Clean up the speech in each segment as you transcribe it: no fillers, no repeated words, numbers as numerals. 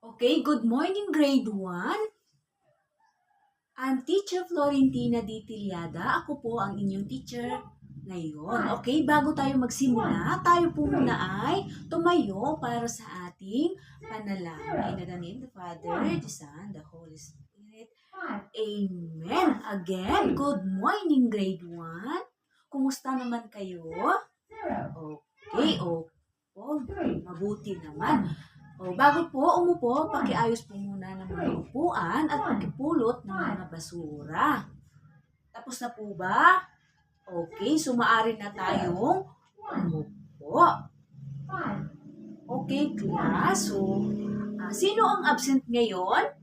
Okay, good morning grade 1. I'm Teacher Florentina D. Tiliada. Ako po ang inyong teacher ngayon. Okay, bago tayo magsimula, tayo po muna ay tumayo para sa ating panalangin. In the name of the Father, the Son, the Holy Spirit. Amen. Again, good morning grade 1. Kumusta naman kayo? Okay, mabuti naman. Bago po umupo, pakiayos po muna ng mga upuan at pagkipulot ng mga basura. Tapos na po ba? Okay, so maaari na tayong umupo. Okay, class. So, sino ang absent ngayon?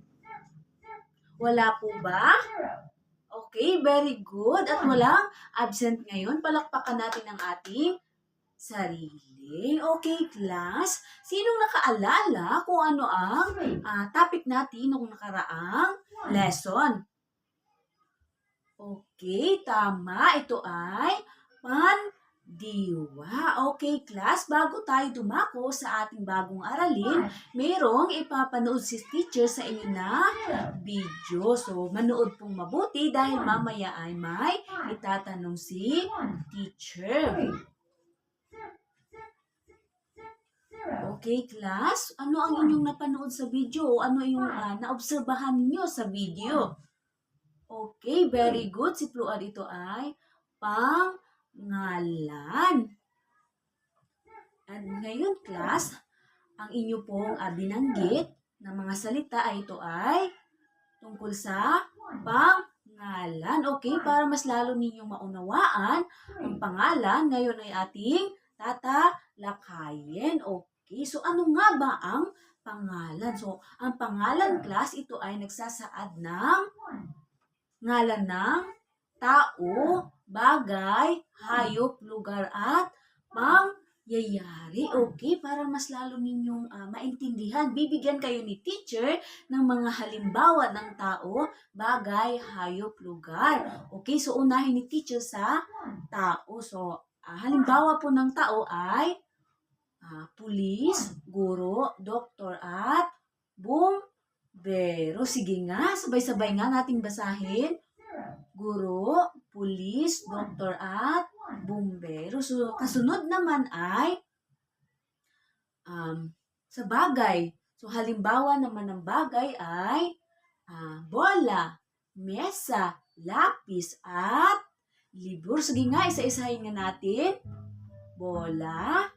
Wala po ba? Okay, very good. At walang absent ngayon. Palakpakan natin ang ating sarili. Okay, class. Sinong nakaalala kung ano ang topic natin noong nakaraang lesson? Okay, tama. Ito ay pandiwa. Okay, class. Bago tayo dumako sa ating bagong aralin, mayroong ipapanood si teacher sa inyo na video. So, manood pong mabuti dahil mamaya ay may itatanong si teacher. Okay, class? Ano ang inyong napanood sa video? Ano yung naobserbahan niyo sa video? Okay, very good. Si Pluad ito ay pangalan. At ngayon, class, ang inyo pong binanggit na mga salita ay ito ay tungkol sa pangalan. Okay, para mas lalo ninyong maunawaan ang pangalan, ngayon ay ating tatalakayin. Okay, so ano nga ba ang pangalan? So, ang pangalan, class, ito ay nagsasaad ng ngalan ng tao, bagay, hayop, lugar, at pangyayari. Okay, para mas lalo ninyong maintindihan, bibigyan kayo ni teacher ng mga halimbawa ng tao, bagay, hayop, lugar. Okay, so unahin ni teacher sa tao. So, halimbawa po ng tao ay pulis, guro, doktor, at bumbero. Sige nga, sabay-sabay nga nating basahin. Guro, pulis, doktor, at bumbero. So, kasunod naman ay sa bagay. So, halimbawa naman ng bagay ay bola, mesa, lapis, at libro. Sige nga, isa-isahin nga natin. Bola,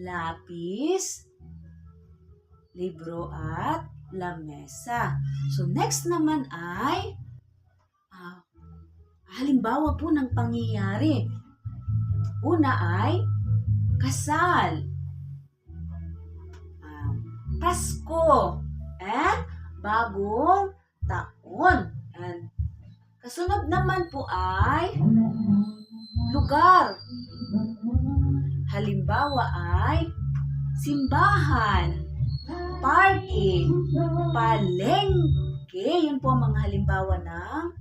lapis, libro, at lamesa. So, next naman ay halimbawa po ng pangyayari. Una ay kasal, Pasko, and bagong taon. And kasunod naman po ay lugar. Halimbawa ay simbahan, party, palengke. Yun po ang mga halimbawa ng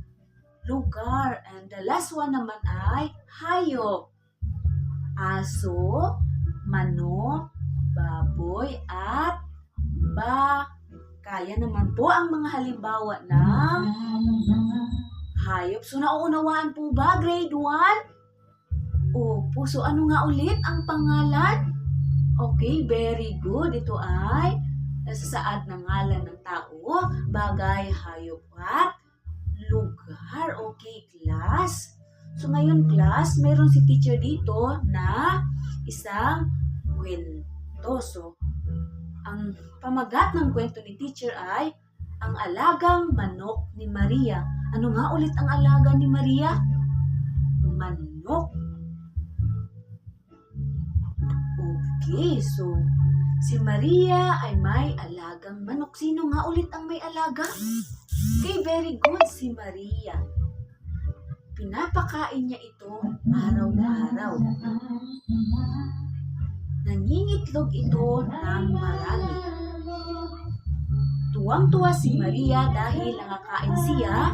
lugar. And the last one naman ay hayop. Aso, manok, baboy, at baka. Yan naman po ang mga halimbawa ng hayop. So, nauunawaan po ba, grade 1? Opo. So, ano nga ulit ang pangalan? Okay, very good. Ito ay nasasaad ng ngalan ng tao, bagay, hayop, at lugar. Okay, class. So, ngayon, class, mayroon si teacher dito na isang kwento. So, ang pamagat ng kwento ni teacher ay ang alagang manok ni Maria. Ano nga ulit ang alaga ni Maria? Manok. Okay, so si Maria ay may alagang manok. Sino nga ulit ang may alaga? Okay, very good, si Maria. Pinapakain niya ito araw-araw. Nangingitlog ito ng marami. Tuwang-tuwa si Maria dahil nakakain siya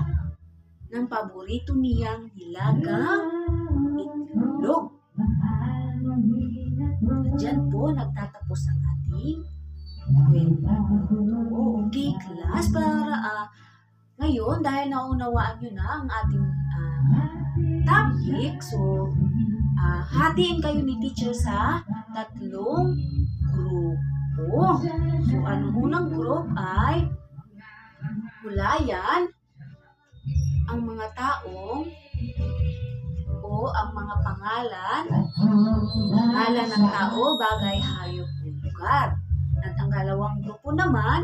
ng paborito niyang nilagang itlog. Diyan po nagtatapos ang ating Okay, class, para ngayon, dahil naunawaan nyo na ang ating topic, so hatiin kayo ni teacher sa 3 grupo. So, ang unang group ay hulayan ang mga taong o ang mga pangalan ng tao, bagay, hayop, o lugar. At ang dalawang grupo naman,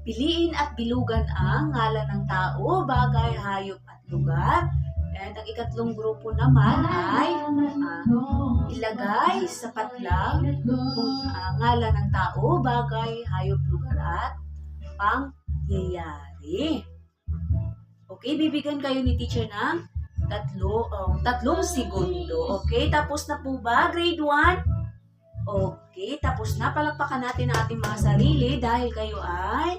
piliin at bilugan ang ngalan ng tao, bagay, hayop, at lugar. And ang ikatlong grupo naman ay ilagay sa patlang kung ngalan ng tao, bagay, hayop, lugar, at pangyayari. Okay, bibigyan kayo ni teacher ng 3 segundo. Okay, tapos na po ba? Grade 1? Okay, tapos na. Palakpakan natin ang ating mga sarili dahil kayo ay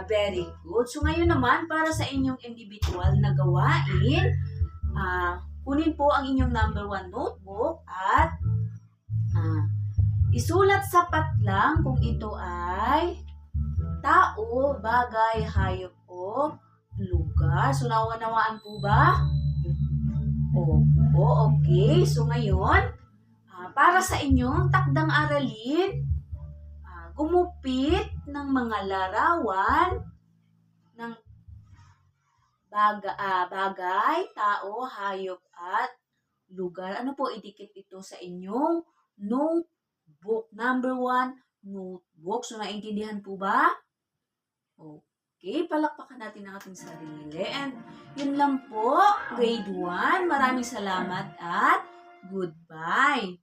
very good. So ngayon naman, para sa inyong individual na gawain, kunin po ang inyong number 1 notebook at isulat sa patlang kung ito ay tao, bagay, hayop, o lugar. So naunawaan po ba? Opo, okay. So ngayon, para sa inyong takdang aralin, gumupit ng mga larawan ng bagay, tao, hayop, at lugar. Ano po, idikit ito sa inyong notebook. Number 1, notebook. So, naintindihan po ba? Okay, palakpakan natin ang ating sarili. And yun lang po, grade 1. Maraming salamat at goodbye.